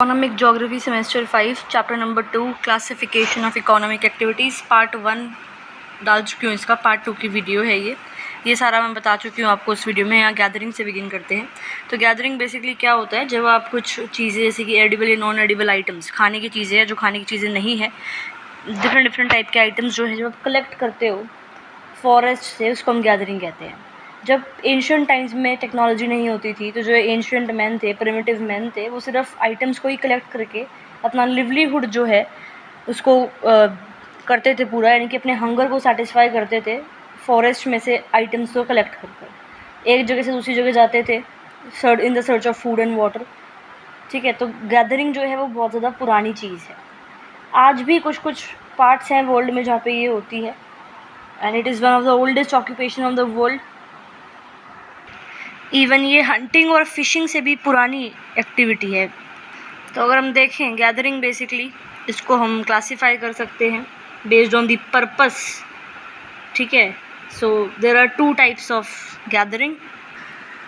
Economic geography semester 5 chapter number 2 classification of economic activities part 1 डाल चुकी हूँ। इसका पार्ट 2 की वीडियो है ये सारा मैं बता चुकी हूँ आपको इस वीडियो में। यहाँ गैदरिंग से बिगिन करते हैं। तो गैदरिंग बेसिकली क्या होता है, जब आप कुछ चीज़ें जैसे कि एडिबल या नॉन एडिबल आइटम्स, खाने की चीज़ें हैं जो खाने की चीज़ें नहीं है, डिफरेंट टाइप के आइटम्स जो है जब आप कलेक्ट करते हो फॉरेस्ट से, उसको हम गैदरिंग कहते हैं। जब एंशिएंट टाइम्स में टेक्नोलॉजी नहीं होती थी तो जो एंशिएंट मैन थे, प्रिमिटिव मैन थे, वो सिर्फ आइटम्स को ही कलेक्ट करके अपना लिवलीहुड जो है उसको करते थे पूरा, यानी कि अपने हंगर को सेटिस्फाई करते थे फॉरेस्ट में से आइटम्स को कलेक्ट कर एक जगह से दूसरी जगह जाते थे in the search of food and water. ठीक है, तो गैदरिंग जो है वो बहुत ज़्यादा पुरानी चीज़ है। आज भी कुछ पार्ट्स हैं वर्ल्ड में जहाँ पे ये होती है, and it is one of the oldest occupation of the world. Even ये हंटिंग और फिशिंग से भी पुरानी एक्टिविटी है। तो अगर हम देखें गैदरिंग बेसिकली इसको हम क्लासीफाई कर सकते हैं बेस्ड ऑन द पर्पस। ठीक है, so there are 2 types of gathering.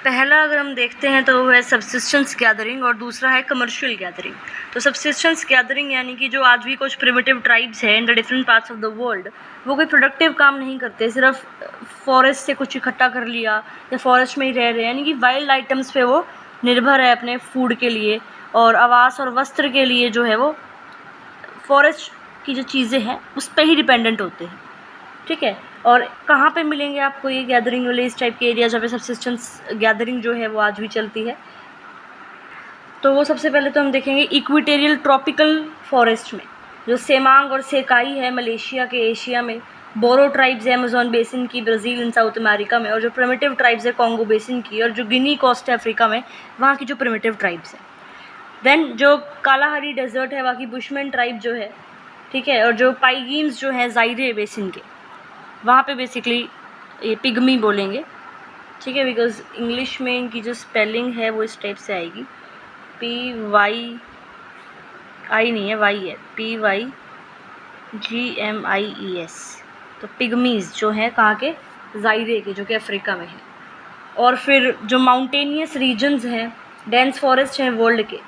पहला अगर हम देखते हैं तो वो है सब्सिस्टेंस गैदरिंग और दूसरा है कमर्शियल गैदरिंग। तो सब्सिस्टेंस गैदरिंग यानी कि जो आज भी कुछ प्रिमिटिव ट्राइब्स हैं in the different parts of the world, वो कोई प्रोडक्टिव काम नहीं करते, सिर्फ फॉरेस्ट से कुछ इकट्ठा कर लिया या फॉरेस्ट में ही रह रहे हैं, यानी कि वाइल्ड आइटम्स पे वो निर्भर है अपने फूड के लिए और आवास और वस्त्र के लिए जो है वो फॉरेस्ट की जो चीज़ें हैं उस पर ही डिपेंडेंट होते हैं। ठीक है, और कहाँ पे मिलेंगे आपको ये गैदरिंग वाले इस टाइप के एरिया जहाँ पे सब्सिस्टेंस गैदरिंग जो है वो आज भी चलती है? तो वो सबसे पहले तो हम देखेंगे इक्वेटोरियल ट्रॉपिकल फॉरेस्ट में, जो सेमांग और सेकाई है मलेशिया के एशिया में, बोरो ट्राइब्स है अमेज़न बेसिन की ब्राज़ील एंड साउथ अमेरिका में, और जो प्रिमिटिव ट्राइब्स है कॉन्गो बेसिन की, और जो गिनी कोस्ट है अफ्रीका में, वहाँ की जो प्रिमिटिव ट्राइब्स है। देन जो कालाहारी डेजर्ट है वहाँ की बुशमैन ट्राइब जो है, ठीक है, और जो पाइगीम्स जो हैं जायरे बेसिन के, वहाँ पे बेसिकली ये पिग्मी बोलेंगे। ठीक है, बिकॉज इंग्लिश में इनकी जो स्पेलिंग है वो इस टाइप से आएगी, PYI नहीं है, वाई है, PYGMIES। तो पिग्मीज़ जो हैं कहाँ के, जायरे के, जो कि अफ्रीका में है। और फिर जो माउंटेनियस रीजन्स हैं, डेंस फॉरेस्ट हैं वर्ल्ड के,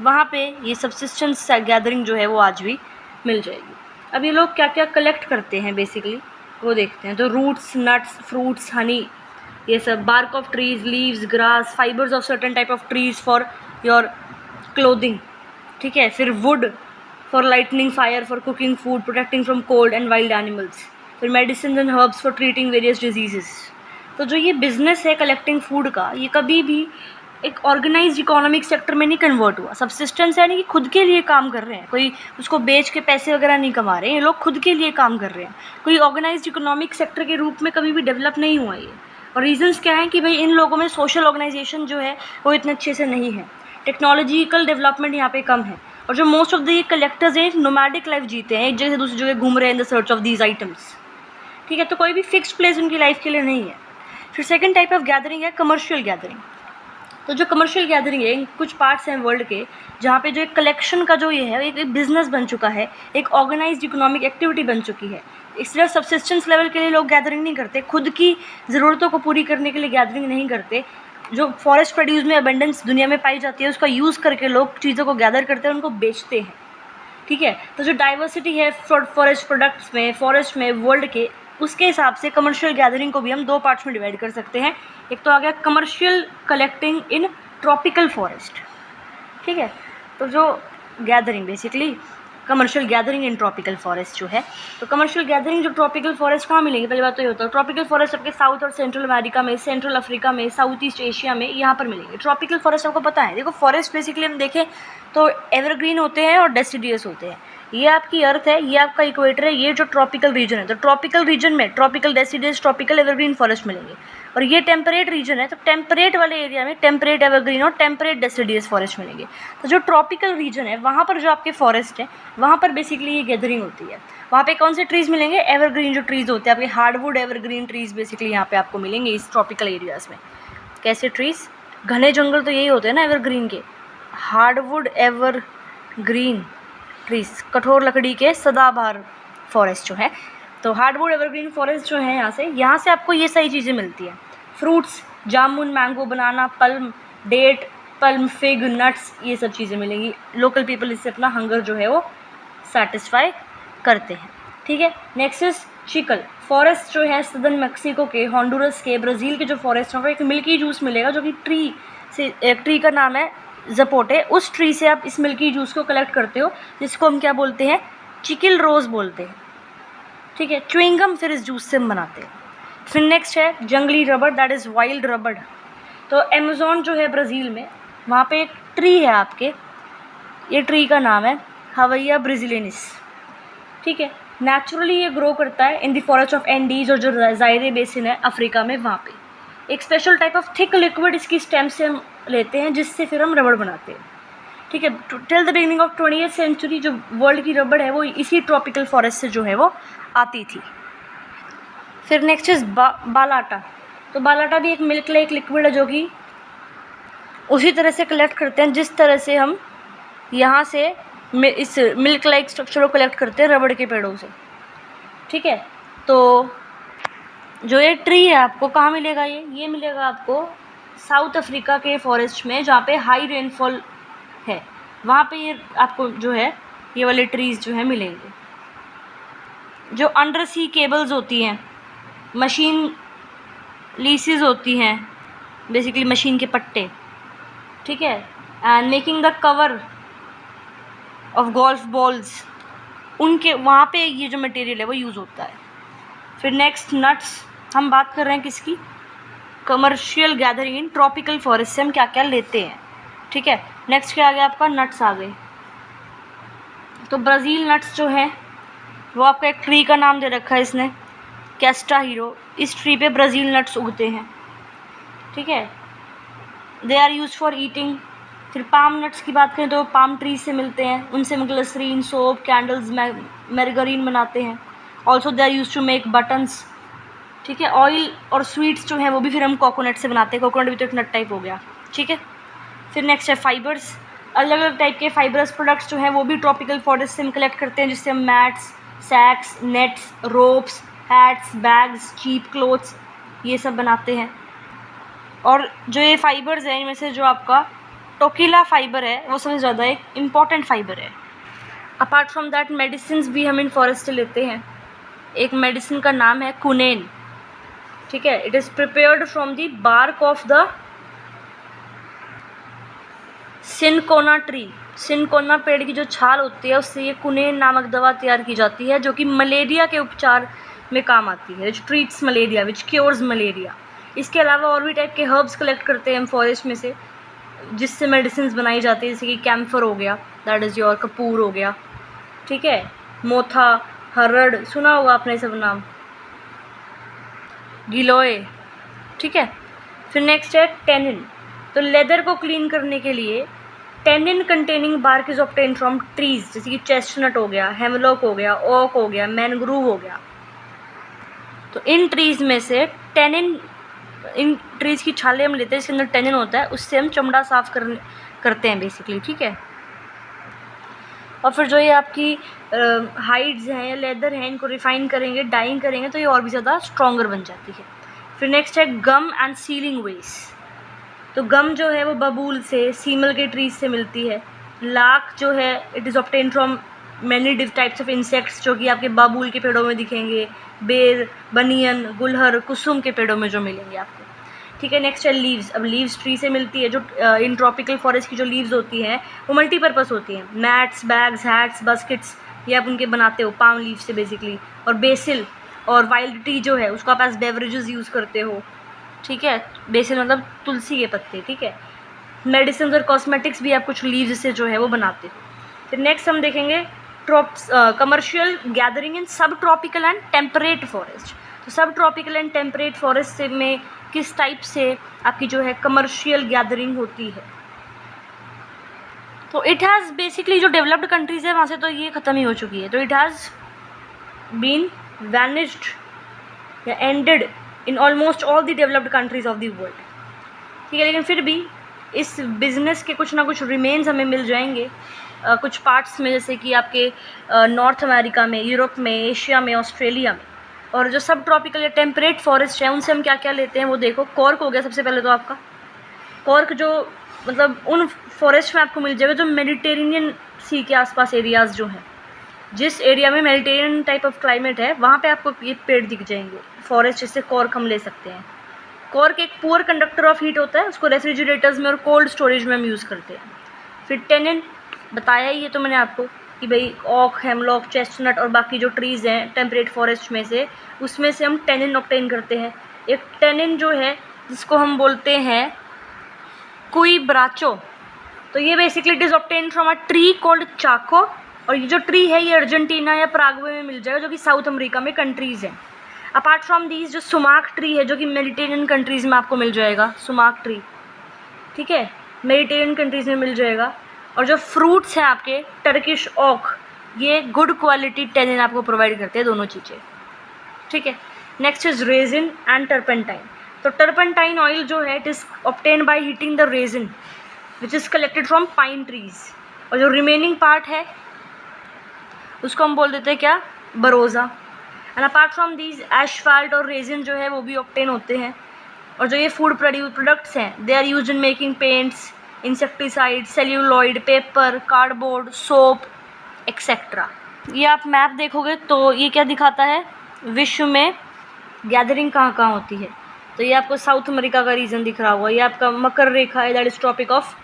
वहाँ पे ये सब्सिस्टेंस गैदरिंग जो है वो आज भी मिल जाएगी। अब ये लोग क्या क्या कलेक्ट करते हैं बेसिकली वो देखते हैं। तो रूट्स, नट्स, फ्रूट्स, हनी, ये सब, bark of trees, leaves, grass, fibres of certain type of trees for your clothing. ठीक है, फिर wood for lightning fire, for cooking food, protecting from cold and wild animals, फिर medicine and herbs for treating various diseases. तो जो ये business है collecting food का, ये कभी भी एक ऑर्गेनाइज्ड इकोनॉमिक सेक्टर में नहीं कन्वर्ट हुआ। सब्सिस्टेंस यानी कि खुद के लिए काम कर रहे हैं, कोई उसको बेच के पैसे वगैरह नहीं कमा रहे हैं, ये लोग खुद के लिए काम कर रहे हैं। कोई ऑर्गेनाइज्ड इकोनॉमिक सेक्टर के रूप में कभी भी डेवलप नहीं हुआ ये। और रीजंस क्या हैं कि भाई इन लोगों में सोशल ऑर्गेनाइजेशन जो है वो इतने अच्छे से नहीं है, टेक्नोलॉजिकल डेवलपमेंट यहाँ पे कम है, और जो मोस्ट ऑफ द ये कलेक्टर्स हैं नोमैडिक लाइफ जीते हैं, एक जगह से दूसरी जगह घूम रहे हैं in the search of these items. ठीक है, तो कोई भी फिक्स्ड प्लेस उनकी लाइफ के लिए नहीं है। फिर सेकेंड टाइप ऑफ गैदरिंग है कमर्शियल गैदरिंग। तो जो कमर्शियल गैदरिंग है, कुछ पार्ट्स हैं वर्ल्ड के जहाँ पे जो एक कलेक्शन का जो ये है एक बिजनेस बन चुका है, एक ऑर्गेनाइज्ड इकोनॉमिक एक्टिविटी बन चुकी है। सिर्फ सब्सिस्टेंस लेवल के लिए लोग गैदरिंग नहीं करते, खुद की ज़रूरतों को पूरी करने के लिए गैदरिंग नहीं करते। जो फॉरेस्ट प्रोड्यूस में अबंडेंस दुनिया में पाई जाती है उसका यूज़ करके लोग चीज़ों को गैदर करते हैं, उनको बेचते हैं। ठीक है, तो जो डाइवर्सिटी है फॉरेस्ट प्रोडक्ट्स में, फॉरेस्ट में वर्ल्ड के, उसके हिसाब से कमर्शियल गैदरिंग को भी हम 2 पार्ट्स में डिवाइड कर सकते हैं। एक तो आ गया commercial collecting in tropical forest. ठीक है, तो जो gathering basically commercial gathering in tropical forest जो है, तो कमर्शियल गैदरिंग जो ट्रॉपिकल फॉरेस्ट कहाँ मिलेंगे, पहली बात तो ये होता है ट्रॉपिकल फॉरेस्ट आपके साउथ और सेंट्रल अमेरिका में, सेंट्रल अफ्रीका में, साउथ ईस्ट एशिया में, यहाँ पर मिलेंगे। ट्रॉपिकल फॉरेस्ट आपको पता है, देखो फॉरेस्ट बेसिकली हम देखें तो एवरग्रीन होते हैं और डेसिडियस होते हैं। ये आपकी अर्थ है, ये आपका इक्वेटर है, ये जो ट्रॉपिकल रीजन है, तो ट्रॉपिकल रीजन में tropical deciduous, tropical evergreen forest मिलेंगे। और ये टेम्परेट रीजन है, तो टेम्परेट वाले एरिया में टेम्परेट एवरग्रीन और टेम्परेट डेसिडियस फॉरेस्ट मिलेंगे। तो जो ट्रॉपिकल रीजन है वहाँ पर जो आपके फॉरेस्ट है वहाँ पर बेसिकली ये गैदरिंग होती है। वहाँ पे कौन से ट्रीज़ मिलेंगे, एवरग्रीन जो ट्रीज़ होते हैं आपके, हार्डवुड एवरग्रीन ट्रीज़ बेसिकली यहाँ पे आपको मिलेंगे इस ट्रॉपिकल एरियाज़ में। कैसे ट्रीज़, घने जंगल तो यही होते हैं ना एवरग्रीन के, हार्डवुड एवरग्रीन ट्रीज़, कठोर लकड़ी के सदाबहार फॉरेस्ट जो है। तो हार्डवुड एवरग्रीन फॉरेस्ट जो है यहाँ से आपको ये सारी चीज़ें मिलती हैं। Fruits, jamun, mango, banana, palm, date, palm, fig, nuts, ये सब चीज़ें मिलेंगी। लोकल पीपल इससे अपना हंगर जो है वो सेटिस्फाई करते हैं। ठीक है, नेक्स्ट इज चिकल। फॉरेस्ट जो है सदर्न मैक्सिको के, हॉन्डुरस के, ब्राज़ील के जो फॉरेस्ट हैं, एक मिल्की जूस मिलेगा जो कि ट्री से, एक ट्री का नाम है जपोटे, उस ट्री से आप इस मिल्की जूस को कलेक्ट करते हो, जिसको हम क्या बोलते हैं, चिकिल रोज़ बोलते हैं। ठीक है, च्युइंगम फिर इस जूस से हम बनाते हैं। फिर नेक्स्ट है जंगली रबड़, दैट इज़ वाइल्ड रबड़। तो अमेज़ॉन जो है ब्राज़ील में, वहाँ पे एक ट्री है आपके, ये ट्री का नाम है हवैया ब्राज़िलियनिस। ठीक है, नेचुरली ये ग्रो करता है in the forest of Andes, और जो जायरे बेसिन है अफ्रीका में, वहाँ पे एक special type of thick liquid इसकी स्टेम से हम लेते हैं, जिससे फिर हम रबड़ बनाते हैं। ठीक है, till the beginning of 20th century जो वर्ल्ड की रबड़ है वो इसी ट्रॉपिकल फॉरेस्ट से जो है वो आती थी। फिर नेक्स्ट इज बालाटा। तो बालाटा भी एक मिल्क लाइक लिक्विड है जो कि उसी तरह से कलेक्ट करते हैं जिस तरह से हम यहाँ से इस मिल्क लाइक स्ट्रक्चर को कलेक्ट करते हैं रबड़ के पेड़ों से। ठीक है, तो जो ये ट्री है आपको कहाँ मिलेगा, ये मिलेगा आपको साउथ अफ्रीका के फॉरेस्ट में, जहाँ पे हाई रेनफॉल है, वहाँ पे ये आपको जो है ये वाले ट्रीज़ जो है मिलेंगे। जो अंडर सी केबल्स होती हैं, मशीन लीसेस होती हैं, बेसिकली मशीन के पट्टे। ठीक है, and making the cover of golf balls, उनके वहाँ पे ये जो मटेरियल है वो यूज़ होता है। फिर नेक्स्ट नट्स, हम बात कर रहे हैं किसकी, commercial gathering in tropical forest से हम क्या क्या लेते हैं। ठीक है, नेक्स्ट क्या आ गया आपका, नट्स आ गए। तो ब्राज़ील नट्स जो है वो आपका एक ट्री का नाम दे रखा है इसने, कैस्टा हीरो। इस ट्री पे ब्राज़ील नट्स उगते हैं। ठीक है, they are use for eating. फिर पाम नट्स की बात करें तो पाम ट्री से मिलते हैं, उनसे हम ग्लिसरीन, सोप, कैंडल्स, मैर्गरीन बनाते हैं। Also they are use to make buttons. ठीक है, ऑयल और स्वीट्स जो हैं वो भी फिर हम कोकोनट से बनाते हैं, कोकोनट भी तो एक नट टाइप हो गया। ठीक है, फिर नेक्स्ट है फाइबर्स। अलग अलग टाइप के फाइबरस प्रोडक्ट्स जो हैं वो भी ट्रॉपिकल फॉरेस्ट से हम कलेक्ट करते हैं, जिससे हम mats, sacks, nets, ropes, hats, bags, cheap clothes, ये सब बनाते हैं। और जो ये फाइबर्स हैं इनमें से जो आपका टोकिला फाइबर है वो सबसे ज़्यादा एक इम्पॉर्टेंट फाइबर है। अपार्ट फ्रॉम दैट मेडिसिन भी हम इन फॉरेस्ट से लेते हैं। एक मेडिसिन का नाम है कुनेन। ठीक है, it is prepared from the bark of the cinchona tree. Cinchona पेड़ की जो छाल होती है उससे ये कुनेन नामक दवा तैयार की जाती है, जो कि मलेरिया के उपचार में काम आती है, विच ट्रीट्स मलेरिया, विच क्योर्स मलेरिया। इसके अलावा और भी टाइप के हर्ब्स कलेक्ट करते हैं हम फॉरेस्ट में से, जिससे मेडिसिन बनाई जाती है, जैसे कि कैम्फर हो गया, दैट इज़ योर कपूर हो गया। ठीक है, मोथा, हरड़, सुना होगा आपने सब नाम, गिलोय। ठीक है, फिर नेक्स्ट है टेनिन। तो लेदर को क्लीन करने के लिए tannin containing bark is obtain from trees, जैसे कि चेस्टनट हो गया, हेमलॉक हो गया, ओक हो गया, मैनग्रूव हो गया। तो इन ट्रीज़ में से टेनिन, इन ट्रीज़ की छालें हम लेते हैं, इसके अंदर टेनिन होता है, उससे हम चमड़ा साफ करते हैं बेसिकली। ठीक है, और फिर जो ये आपकी हाइड्स हैं या लेदर हैं, इनको रिफाइन करेंगे, डाइंग करेंगे तो ये और भी ज़्यादा स्ट्रॉन्गर बन जाती है। फिर नेक्स्ट है गम एंड सीलिंग वेस्ट। तो गम जो है वो बबूल से, सीमल के ट्रीज से मिलती है। लाख जो है it is obtain from many types of insects, जो कि आपके बबूल के पेड़ों में दिखेंगे, बेर, बनियन, गुलहर, कुसुम के पेड़ों में जो मिलेंगे आपको। ठीक है, नेक्स्ट है लीव्स। अब लीव्स ट्री से मिलती है। जो इन ट्रॉपिकल फॉरेस्ट की जो लीव्स होती हैं वो मल्टीपर्पज़ होती हैं, मैट्स, बैग्स, हैट्स, बास्केट्स, ये आप उनके बनाते हो पाम लीव से बेसिकली। और बेसिल और वाइल्ड टी जो है उसको आप एज बेवरेजेस यूज़ करते हो। ठीक है, बेसिल मतलब तुलसी के पत्ते। ठीक है, मेडिसिन और कॉस्मेटिक्स भी आप कुछ लीव्स से जो है वो बनाते हो। फिर नेक्स्ट हम देखेंगे कमर्शियल गैदरिंग इन सब ट्रॉपिकल एंड टेम्परेट फॉरेस्ट। तो सब ट्रॉपिकल एंड टेम्परेट फॉरेस्ट से में किस टाइप से आपकी जो है कमर्शियल गैदरिंग होती है। तो इट हैज़ बेसिकली जो डेवलप्ड कंट्रीज़ है वहाँ से तो ये ख़त्म ही हो चुकी है, तो इट हैज़ बीन वैनिश्ड या ended in almost all the developed countries of the world. ठीक है, लेकिन फिर भी इस बिज़नेस के कुछ ना कुछ रिमेन्स हमें मिल जाएंगे कुछ पार्ट्स में, जैसे कि आपके नॉर्थ अमेरिका में, यूरोप में, एशिया में, ऑस्ट्रेलिया में। और जो सब ट्रॉपिकल या टेम्परेट फॉरेस्ट हैं उनसे हम क्या क्या लेते हैं वो देखो। कॉर्क हो गया सबसे पहले तो आपका। कॉर्क जो मतलब उन फॉरेस्ट में आपको मिल जाएगा जो मेडिटेरेनियन सी के आसपास एरियाज़ जो हैं, जिस एरिया में मेडिटेरियन टाइप ऑफ क्लाइमेट है वहाँ पे आपको ये पेड़ दिख जाएंगे। फॉरेस्ट जैसे कॉर्क हम ले सकते हैं। कॉर्क एक पुअर कंडक्टर ऑफ हीट होता है, उसको रेफ्रिजरेटर्स में और कोल्ड स्टोरेज में हम यूज़ करते हैं। फिर टेनिन बताया ही है तो मैंने आपको कि भाई ओक, हेमलॉक, चेस्टनट और बाकी जो ट्रीज़ हैं टेम्परेट फॉरेस्ट में से, उसमें से हम टेनिन ऑब्टेन करते हैं। एक टेनिन जो है जिसको हम बोलते हैं कुई ब्राचो, तो ये basically it is obtain from a tree called Chaco, और ये जो ट्री है ये अर्जेंटीना या पराग्वे में मिल जाएगा जो कि साउथ अमेरिका में कंट्रीज़ हैं। अपार्ट फ्रॉम दीज जो सुमाक ट्री है जो कि मेडिटेरियन कंट्रीज़ में आपको मिल जाएगा, सुमाक ट्री, ठीक है, मेडिटेरियन कंट्रीज़ में मिल जाएगा। और जो फ्रूट्स हैं आपके टर्किश ओक, ये गुड क्वालिटी टेनिन आपको प्रोवाइड करते हैं, दोनों चीज़ें, ठीक है। Next is resin and turpentine. तो टर्पेंटाइन ऑयल जो है it is obtain by heating the resin which is collected from pine trees, और जो रिमेनिंग पार्ट है उसको हम बोल देते हैं क्या, बरोज़ा। एंड अपार्ट फ्रॉम दीज एशफाल्ट और रेजिन जो है वो भी ऑब्टेन होते हैं। और जो ये फूड प्रोडक्ट्स हैं they are used in making paints, insecticide, celluloid, paper, cardboard, soap etcetera. ये आप मैप देखोगे तो ये क्या दिखाता है, विश्व में गैदरिंग कहाँ कहाँ होती है। तो ये आपको साउथ अमेरिका का रीजन दिख रहा होगा, ये आपका मकर रेखा है, that is tropic of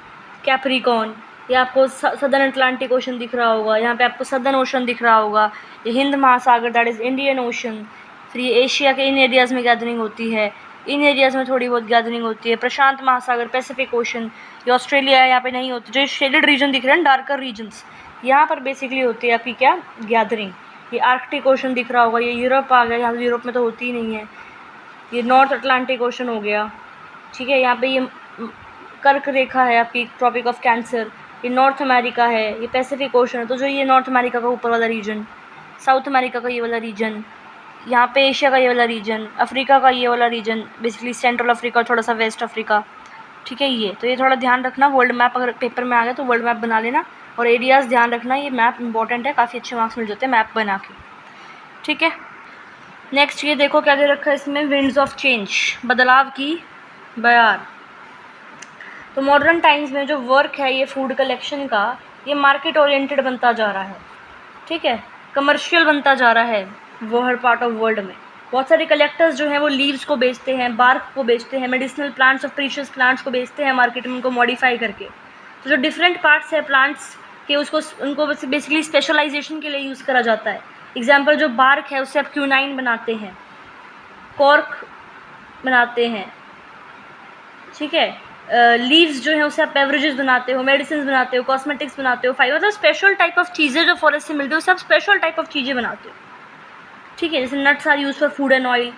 Capricorn. ये आपको सदर्न अटलांटिक ओशन दिख रहा होगा, यहाँ पे आपको सदर्न ओशन दिख रहा होगा, ये हिंद महासागर दैट इज़ इंडियन ओशन। फिर ये एशिया के इन एरियाज़ में गैदरिंग होती है, इन एरियाज़ में थोड़ी बहुत गैदरिंग होती है। प्रशांत महासागर, पैसिफिक ओशन, ये ऑस्ट्रेलिया है, यहाँ पे नहीं होती। जो शेडेड रीजन दिख रहे हैं डार्कर रीजन्स, यहाँ पर बेसिकली होती है आपकी क्या, गैदरिंग। ये आर्कटिक ओशन दिख रहा होगा, ये यूरोप आ गया, यहाँ पे यूरोप में तो होती ही नहीं है। ये नॉर्थ अटलांटिक ओशन हो गया, ठीक है। यहाँ पे ये कर्क रेखा है आपकी, ट्रॉपिक ऑफ कैंसर, ये नॉर्थ अमेरिका है, ये पैसिफिक ओशन है। तो जो ये नॉर्थ अमेरिका का ऊपर वाला रीजन, साउथ अमेरिका का ये वाला रीजन, यहाँ पे एशिया का ये वाला रीजन, अफ्रीका का ये वाला रीजन, बेसिकली सेंट्रल अफ्रीका, थोड़ा सा वेस्ट अफ्रीका, ठीक है। ये तो ये थोड़ा ध्यान रखना, वर्ल्ड मैप अगर पेपर में आ गया तो वर्ल्ड मैप बना लेना, और एरियाज़ ध्यान रखना, ये मैप इंपॉर्टेंट है, काफ़ी अच्छे मार्क्स मिल जाते हैं मैप बना के, ठीक है। नेक्स्ट ये देखो क्या दे रखा है इसमें, विंड्स ऑफ चेंज, बदलाव की बयार। तो मॉडर्न टाइम्स में जो वर्क है ये फूड कलेक्शन का, ये मार्केट ओरिएंटेड बनता जा रहा है, ठीक है, कमर्शियल बनता जा रहा है वो हर पार्ट ऑफ वर्ल्ड में। बहुत सारे कलेक्टर्स जो हैं वो लीव्स को बेचते हैं, बार्क को बेचते हैं, medicinal plants of precious plants को बेचते हैं मार्केट में, उनको मॉडिफाई करके। तो जो डिफरेंट पार्ट्स है प्लांट्स के उसको उनको बेसिकली स्पेशलाइजेशन के लिए यूज़ करा जाता है। एग्जाम्पल जो बार्क है उससे आप क्यूनाइन बनाते हैं, कॉर्क बनाते हैं, ठीक है। लीव्स जो है उससे आप बेवरेजेस बनाते हो, मेडिसिन बनाते हो, कॉस्मेटिक्स बनाते हो, फाइबर, मतलब स्पेशल टाइप ऑफ चीज़ें जो फॉरेस्ट से मिलती है उससे आप स्पेशल टाइप ऑफ चीज़ें बनाते हो, ठीक है। जैसे nuts are use for food and oil,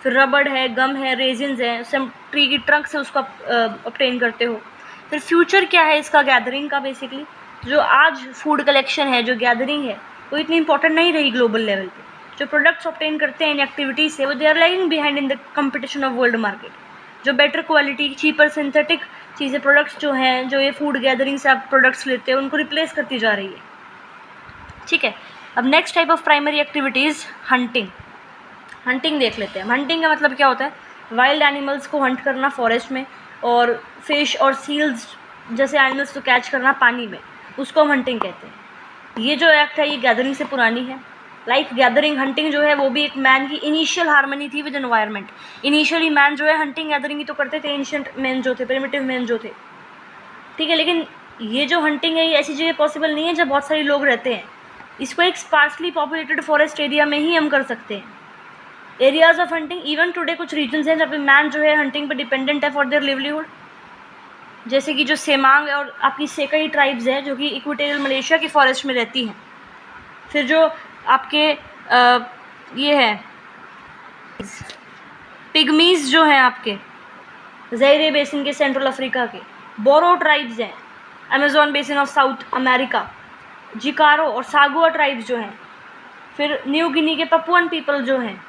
फिर रबड़ है, गम है, रेजिन्स हैं, उससे हम ट्री की ट्रंक से उसको ऑब्टेन करते हो। फिर फ्यूचर क्या है इसका, गैदरिंग का। बेसिकली जो आज फूड कलेक्शन है, जो गैदरिंग है, वो इतनी इंपॉर्टेंट नहीं रही ग्लोबल लेवल पे। जो प्रोडक्ट्स ऑब्टेन करते हैं इन एक्टिविटीज़ से, वो they are lagging behind in the competition of world market. जो बेटर क्वालिटी, चीपर, सिंथेटिक चीज़ें, प्रोडक्ट्स जो हैं, जो ये फूड गैदरिंग से आप प्रोडक्ट्स लेते हो, उनको रिप्लेस करती जा रही है, ठीक है। अब next type of primary activities, hunting. Hunting देख लेते हैं। हंटिंग का मतलब क्या होता है, वाइल्ड एनिमल्स को हंट करना फॉरेस्ट में, और फिश और सील्स जैसे एनिमल्स को कैच करना पानी में, उसको हम हंटिंग कहते हैं। ये जो एक्ट है ये गैदरिंग से पुरानी है। लाइक गैदरिंग, हंटिंग जो है वो भी एक मैन की इनिशियल हार्मनी थी विद एनवायरनमेंट। इनिशियली मैन जो है हंटिंग गैदरिंग ही तो करते थे, एंशिएंट मैन जो थे, प्रिमिटिव मैन जो थे, ठीक है। लेकिन ये जो हंटिंग है ये ऐसी जगह पॉसिबल नहीं है जब बहुत सारे लोग रहते हैं। इसको एक स्पार्सली पॉपुलेटेड फॉरेस्ट एरिया में ही हम कर सकते हैं। Areas of hunting, even today कुछ रीजन्स हैं जहाँ पे मैन जो है हंटिंग पे डिपेंडेंट है फॉर देयर लिवलीहुड, जैसे कि जो सेमांग और आपकी सेकई ट्राइब्स है जो कि इक्वेटोरियल मलेशिया की फॉरेस्ट में रहती हैं। फिर जो आपके ये है पिग्मीज जो हैं आपके ज़ाइरे बेसिन के, सेंट्रल अफ्रीका के, बोरो ट्राइब्स हैं, Amazon basin of South America, जिकारो और सागुआ ट्राइब्स जो हैं, फिर न्यू गिनी के पपुअन पीपल जो हैं,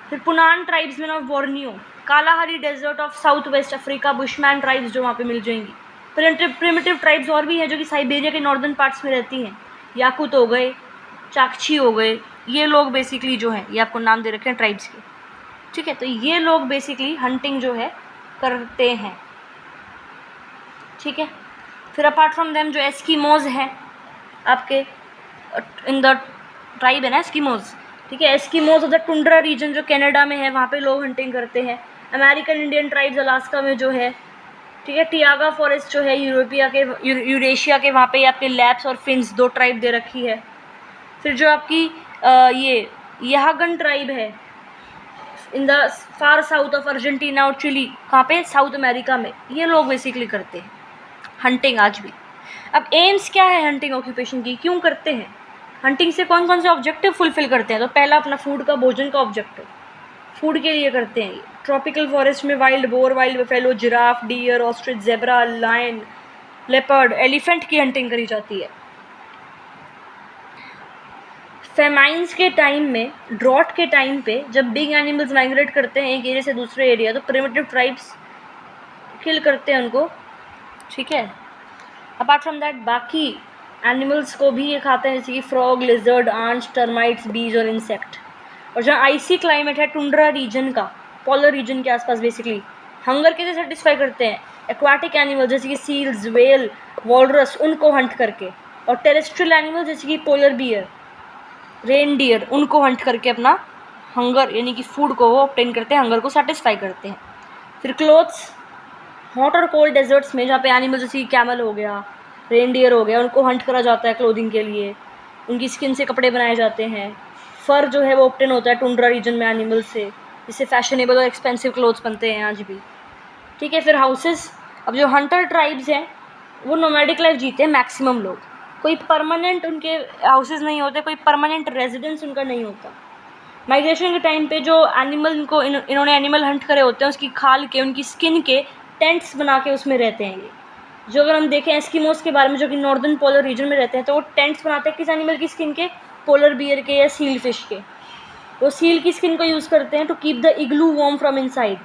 फिर Punan tribesman of Borneo, Kalahari desert of south west Africa, bushman tribes जो वहाँ पे मिल जाएंगी। प्रिमिटिव ट्राइब्स और भी हैं जो कि साइबेरिया के नॉर्दर्न पार्ट्स में रहती हैं, याकुत हो गए, चाकची हो गए, ये लोग बेसिकली जो हैं, ये आपको नाम दे रखे हैं ट्राइब्स के, ठीक है। तो ये लोग बेसिकली हंटिंग जो है करते हैं, ठीक है। फिर अपार्ट फ्रॉम देम जो एस्कीमोज हैं आपके इन द ट्राइब है ना एस्कीमोज, ठीक है। Eskimos of the tundra region जो कनाडा में है, वहाँ पे लोग हंटिंग करते हैं। अमेरिकन इंडियन ट्राइब्स अलास्का में जो है, ठीक है। टियागा फॉरेस्ट जो है यूरेशिया के वहाँ पे आपके लैप्स और फिन्स 2 ट्राइब दे रखी है। फिर जो आपकी ये यागन ट्राइब है in the far south of Argentina और चिली, कहाँ पे, साउथ अमेरिका में, ये लोग बेसिकली करते हैं हंटिंग आज भी। अब एम्स क्या है हंटिंग ऑक्यूपेशन की, क्यों करते हैं हंटिंग से, कौन कौन से ऑब्जेक्टिव फुलफिल करते हैं? तो पहला अपना फूड का, भोजन का ऑब्जेक्टिव, फूड के लिए करते हैं ये। ट्रॉपिकल फॉरेस्ट में wild boar, wild buffalo, giraffe, deer, ostrich, zebra, lion, leopard, elephant की हंटिंग करी जाती है। फेमाइंस के टाइम में, ड्रॉट के टाइम पे, जब बिग एनिमल्स माइग्रेट करते हैं एक एरिया से दूसरे एरिया, तो प्रिमिटिव ट्राइब्स किल करते हैं उनको, ठीक है। अपार्ट फ्रॉम दैट बाकी एनिमल्स को भी ये खाते हैं, जैसे कि फ्रॉग, लिजर्ड, आंट्स, टर्माइट्स, बीज और इंसेक्ट। और जहाँ आइसी क्लाइमेट है टुंड्रा रीजन का, पोलर रीजन के आसपास, बेसिकली हंगर कैसे सेटिस्फाई करते हैं? एक्वाटिक एनिमल जैसे कि सील्स, वेल, वॉलरस, उनको हंट करके। और टेरेस्ट्रियल एनिमल जैसे कि पोलर बियर, रेनडियर, उनको हंट करके अपना हंगर यानी कि फूड को वो ऑब्टेन करते हैं, हंगर को सेटिस्फाई करते हैं। फिर क्लोथ्स, हॉट और कोल्ड डेजर्ट्स में जहाँ पे एनिमल जैसे कि कैमल हो गया, रेनडियर हो गया, उनको हंट करा जाता है क्लोथिंग के लिए, उनकी स्किन से कपड़े बनाए जाते हैं। फर जो है वो ऑब्टेन होता है टुंड्रा रीजन में एनिमल से, जिससे फैशनेबल और एक्सपेंसिव क्लोथ्स बनते हैं आज भी, ठीक है। फिर हाउसेस, अब जो हंटर ट्राइब्स हैं वो नोमैडिक लाइफ जीते हैं मैक्सिमम लोग, कोई परमानेंट उनके हाउसेस नहीं होते, कोई परमानेंट रेजिडेंस उनका नहीं होता। माइग्रेशन के टाइम पे जो एनिमल इनको इन्होंने एनिमल हंट करे होते हैं, उसकी खाल के, उनकी स्किन के टेंट्स बना के उसमें रहते हैं ये। जो अगर हम देखें एस्किमोस के बारे में, जो कि नॉर्दर्न पोलर रीजन में रहते हैं, तो वो टेंट्स बनाते हैं किस एनिमल की स्किन के? पोलर बियर के या सील फिश के। वो सील की स्किन को यूज़ करते हैं to keep the igloo warm from inside.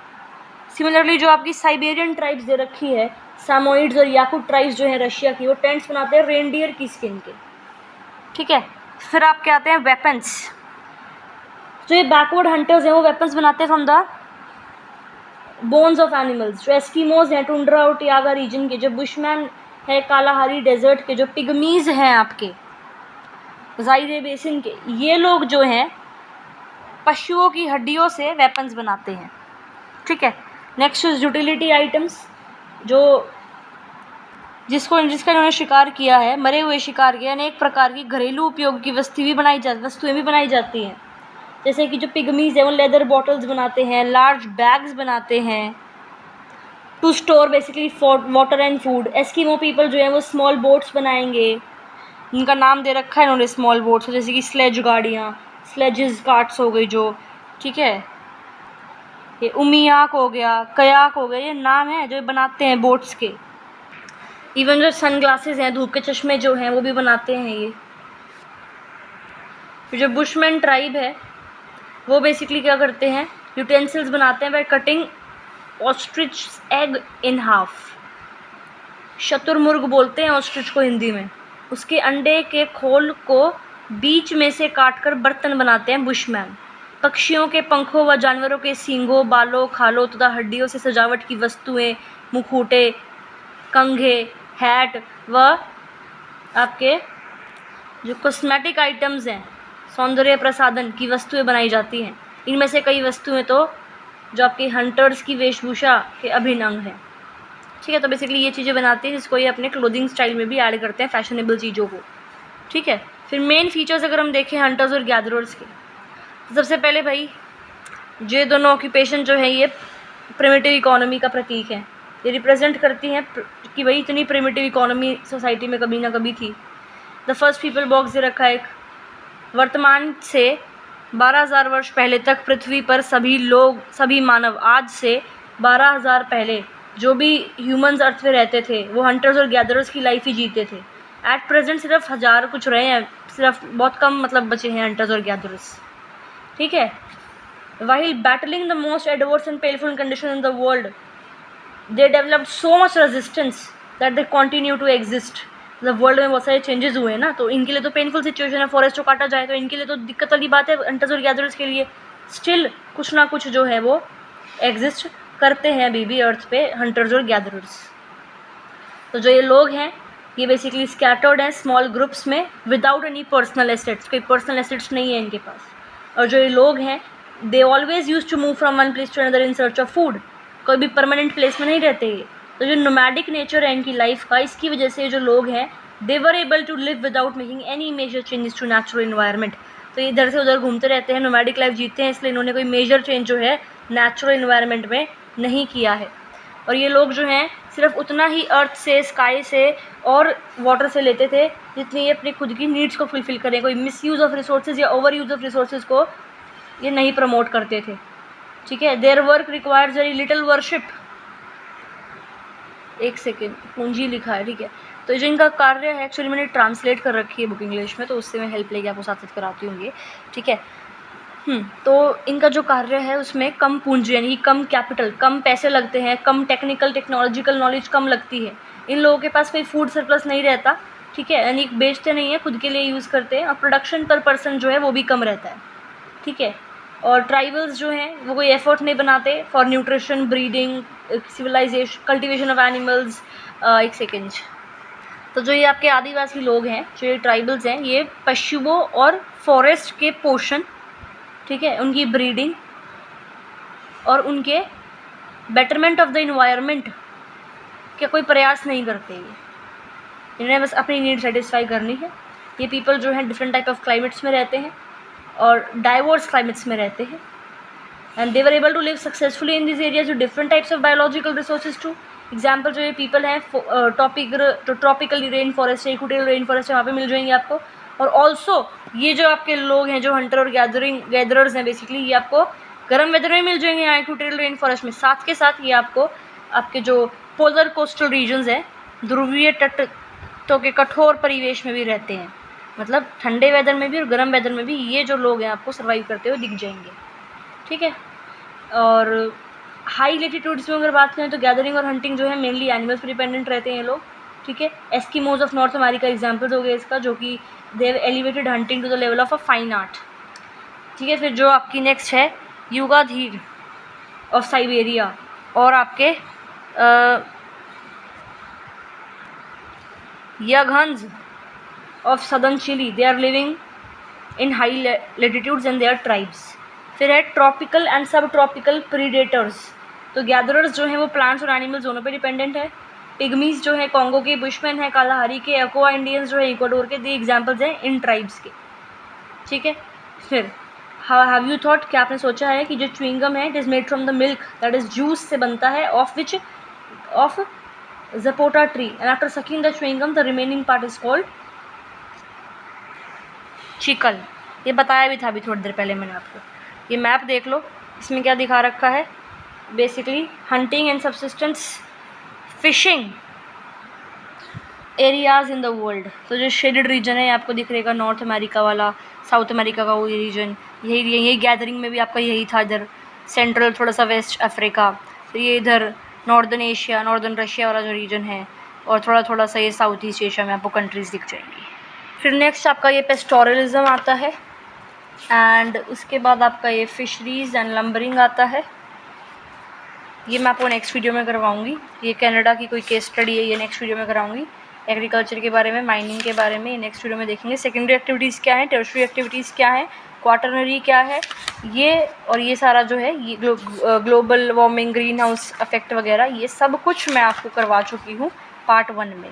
Similarly जो आपकी साइबेरियन ट्राइब्स दे रखी है, सामोइड्स और याकूट ट्राइब्स जो हैं रशिया की, वो टेंट्स बनाते हैं रेनडियर की स्किन के, ठीक है। फिर आपके आते हैं वेपन्स। जो ये बैकवर्ड हंटर्स हैं वो वेपन्स बनाते हैं from the bones of animals. जो एस्कीमोज हैं टुंड्रा और टियागा रीजन के, जो बुशमैन है कालाहारी डेजर्ट के, जो पिग्मीज हैं आपके जाइरे बेसिन के, ये लोग जो हैं पशुओं की हड्डियों से वेपन्स बनाते हैं, ठीक है। नेक्स्ट यूटिलिटी आइटम्स, जो जिसका इन्होंने शिकार किया है, मरे हुए शिकार किया, अनेक प्रकार की घरेलू उपयोग की वस्तुएं भी बनाई जाती हैं। जैसे कि जो पिग्मीज है वो लेदर बॉटल्स बनाते हैं, लार्ज बैग्स बनाते हैं to store basically for water and food. Eskimo people जो है वो स्मॉल बोट्स बनाएंगे, इनका नाम दे रखा है इन्होंने स्मॉल बोट्स, जैसे कि स्लेज गाड़ियाँ, स्लेजेस कार्ट्स हो गई जो, ठीक है। ये उमियाक हो गया, कयाक हो गया, ये नाम है जो बनाते हैं बोट्स के। इवन जो सनग्लासेस हैं, धूप के चश्मे जो हैं, वो भी बनाते हैं ये। फिर जो बुशमैन ट्राइब है वो बेसिकली क्या करते हैं, यूटेंसिल्स बनाते हैं by cutting ostrich egg in half. शतुरमुर्ग बोलते हैं ऑस्ट्रिच को हिंदी में। उसके अंडे के खोल को बीच में से काटकर बर्तन बनाते हैं बुशमैन। पक्षियों के पंखों व जानवरों के सींगों, बालों, खालों तथा हड्डियों से सजावट की वस्तुएं, मुखौटे, कंघे, हैट व आपके जो कॉस्मेटिक आइटम्स हैं, सौंदर्य प्रसाधन की वस्तुएं बनाई जाती हैं। इनमें से कई वस्तुएं तो जो आपके हंटर्स की वेशभूषा के अभिन्न अंग हैं, ठीक है। तो बेसिकली ये चीज़ें बनाती हैं जिसको ये अपने क्लोथिंग स्टाइल में भी ऐड करते हैं, फैशनेबल चीज़ों को, ठीक है। फिर मेन फीचर्स अगर हम देखें हंटर्स और गैदरर्स के, तो सबसे पहले भाई ये दोनों ऑक्यूपेशन जो है ये प्रिमिटिव इकोनॉमी का प्रतीक है। ये रिप्रेजेंट करती हैं कि भाई इतनी प्रिमिटिव इकोनॉमी सोसाइटी में कभी ना कभी थी। द फर्स्ट पीपल बॉक्स दे रखा है एक, वर्तमान से 12,000 वर्ष पहले तक पृथ्वी पर सभी मानव आज से 12,000 पहले जो भी ह्यूमंस अर्थ पे रहते थे वो हंटर्स और गैदरर्स की लाइफ ही जीते थे। एट प्रेजेंट सिर्फ 1000 कुछ रहे हैं, सिर्फ बहुत कम मतलब बचे हैं हंटर्स और गैदरर्स, ठीक है। While battling the most adverse and painful conditions in the world, they developed so much resistance that they continue to exist. मतलब वर्ल्ड में बहुत सारे चेंजेस हुए हैं ना, तो इनके लिए तो पेनफुल सिचुएशन है, फॉरेस्ट को काटा जाए तो इनके लिए तो दिक्कत वाली बात है। हंटर्स और गैदरर्स के लिए स्टिल कुछ ना कुछ जो है वो एग्जिस्ट करते हैं अभी भी अर्थ पे हंटर्स और गैदरर्स। तो जो ये लोग हैं ये बेसिकली स्कैटर्ड हैं स्मॉल ग्रुप्स में विदाउट एनी पर्सनल एसेट्स, कोई पर्सनल एसेट्स नहीं है इनके पास। और जो ये लोग हैं they always use to move from one place to another in search of food, कोई भी परमानेंट प्लेस में नहीं रहते ये। तो जो नोमैडिक नेचर है इनकी लाइफ का, इसकी वजह से जो लोग हैं they were able to live without making any major changes to natural environment. तो ये इधर से उधर घूमते रहते हैं, नोमैडिक लाइफ जीते हैं, इसलिए इन्होंने कोई मेजर चेंज जो है नेचुरल इन्वायरमेंट में नहीं किया है। और ये लोग जो हैं सिर्फ उतना ही अर्थ से, स्काई से और वाटर से लेते थे जितनी ये अपनी खुद की नीड्स को फुलफ़िल करें। कोई मिस यूज़ ऑफ रिसोर्सेज या ओवर यूज़ ऑफ रिसोर्सेज को ये नहीं प्रमोट करते थे, ठीक है। Their work requires very little worship, एक सेकेंड पूंजी लिखा है, ठीक है। तो जो इनका कार्य है एक्चुअली मैंने ट्रांसलेट कर रखी है बुक इंग्लिश में, तो उससे मैं हेल्प लेके आपको साथ साथ कराती हूँ ये, ठीक है। तो इनका जो कार्य है उसमें कम पूंजी यानी कि कम कैपिटल, कम पैसे लगते हैं, कम टेक्निकल टेक्नोलॉजिकल नॉलेज कम लगती है। इन लोगों के पास कोई फूड सरप्लस नहीं रहता, ठीक है, यानी बेचते नहीं है, खुद के लिए यूज़ करते हैं। और प्रोडक्शन पर पर्सन जो है वो भी कम रहता है, ठीक है। और ट्राइबल्स जो हैं वो कोई एफर्ट नहीं बनाते for nutrition, breeding, civilization, cultivation of animals. एक सेकेंड। तो जो ये आपके आदिवासी लोग हैं, जो ये ट्राइबल्स हैं, ये पशुओं और फॉरेस्ट के पोषण, ठीक है, उनकी ब्रीडिंग और उनके बेटरमेंट ऑफ द इन्वायरमेंट के कोई प्रयास नहीं करते ये, इन्हें बस अपनी नीड सेटिस्फाई करनी है। ये पीपल जो हैं डिफरेंट टाइप ऑफ क्लाइमेट्स में रहते हैं और डाइवर्स क्लाइमेट्स में रहते हैं, and they were able to live successfully in this areas with different types of biological resources too. Example जो ये पीपल हैं ट्रॉपिकल रेन फॉरेस्ट है, इक्वेटोरियल रेन फॉरेस्ट है, वहाँ पे मिल जाएंगे आपको। और ऑल्सो ये जो आपके लोग हैं जो हंटर और गैदरर्स हैं बेसिकली, ये आपको गर्म वेदर में मिल जाएंगे यहाँ इक्वेटोरियल रेन फॉरेस्ट में। साथ के साथ ये आपको आपके जो पोलर कोस्टल रीजन्स हैं, ध्रुवीय तटों के कठोर परिवेश में भी रहते हैं, मतलब ठंडे वेदर में भी और गर्म वेदर में भी ये जो लोग हैं आपको सर्वाइव करते हुए दिख जाएंगे, ठीक है। और हाई लेटीट्यूड्स में अगर बात करें तो गैदरिंग और हंटिंग जो है मेनली एनिमल्स पर डिपेंडेंट रहते हैं ये लोग, ठीक है। Eskimos of North America examples हो गए इसका, जो कि they have elevated hunting to the level of a fine art, ठीक है। फिर जो आपकी नेक्स्ट है युगाधीर ऑफ साइबेरिया और आपके Yaghans of Southern Chile, they are living in high latitudes and they are tribes. फिर है tropical and subtropical predators, तो गैदरर्स जो हैं वो प्लांट्स और एनिमल्स दोनों पे डिपेंडेंट है। पिग्मीज जो है कॉन्गो के, बुशमैन है कालाहारी के, एक्वा इंडियंस जो है इक्वाडोर के, दी एग्जाम्पल्स हैं इन ट्राइब्स के, ठीक है। फिर हैव यू थॉट, क्या आपने सोचा है कि जो च्युइंगम है it is made from the milk that is juice से बनता है of zapota tree, and after sucking the chewing gum the remaining part is called chicle. ये बताया भी था अभी थोड़ी देर पहले मैंने आपको। ये मैप देख लो, इसमें क्या दिखा रखा है, basically hunting and subsistence fishing areas in the world. तो जो शेडेड रीजन है आपको दिख रहेगा, नॉर्थ अमेरिका वाला, साउथ अमेरिका का वो रीजन, यही गैदरिंग में भी आपका यही था, इधर सेंट्रल थोड़ा सा वेस्ट अफ्रीका, तो ये इधर नॉर्दर्न एशिया, नॉर्दर्न रशिया वाला जो रीजन है, और थोड़ा थोड़ा सा ये साउथ ईस्ट एशिया में आपको कंट्रीज़ दिख जाएंगी। फिर नेक्स्ट आपका ये पेस्टोरलिज्म आता है, एंड उसके बाद आपका ये फिशरीज़ एंड लंबरिंग आता है। ये मैं आपको नेक्स्ट वीडियो में करवाऊँगी। ये कनाडा की कोई केस स्टडी है, ये नेक्स्ट वीडियो में कराऊँगी। एग्रीकल्चर के बारे में, माइनिंग के बारे में नेक्स्ट वीडियो में देखेंगे। सेकेंडरी एक्टिविटीज़ क्या हैं, टर्शरी एक्टिविटीज़ क्या हैं, क्वाटरनरी क्या है, ये और ये सारा जो है ये global warming, green house effect वगैरह, ये सब कुछ मैं आपको करवा चुकी हूँ पार्ट 1 में।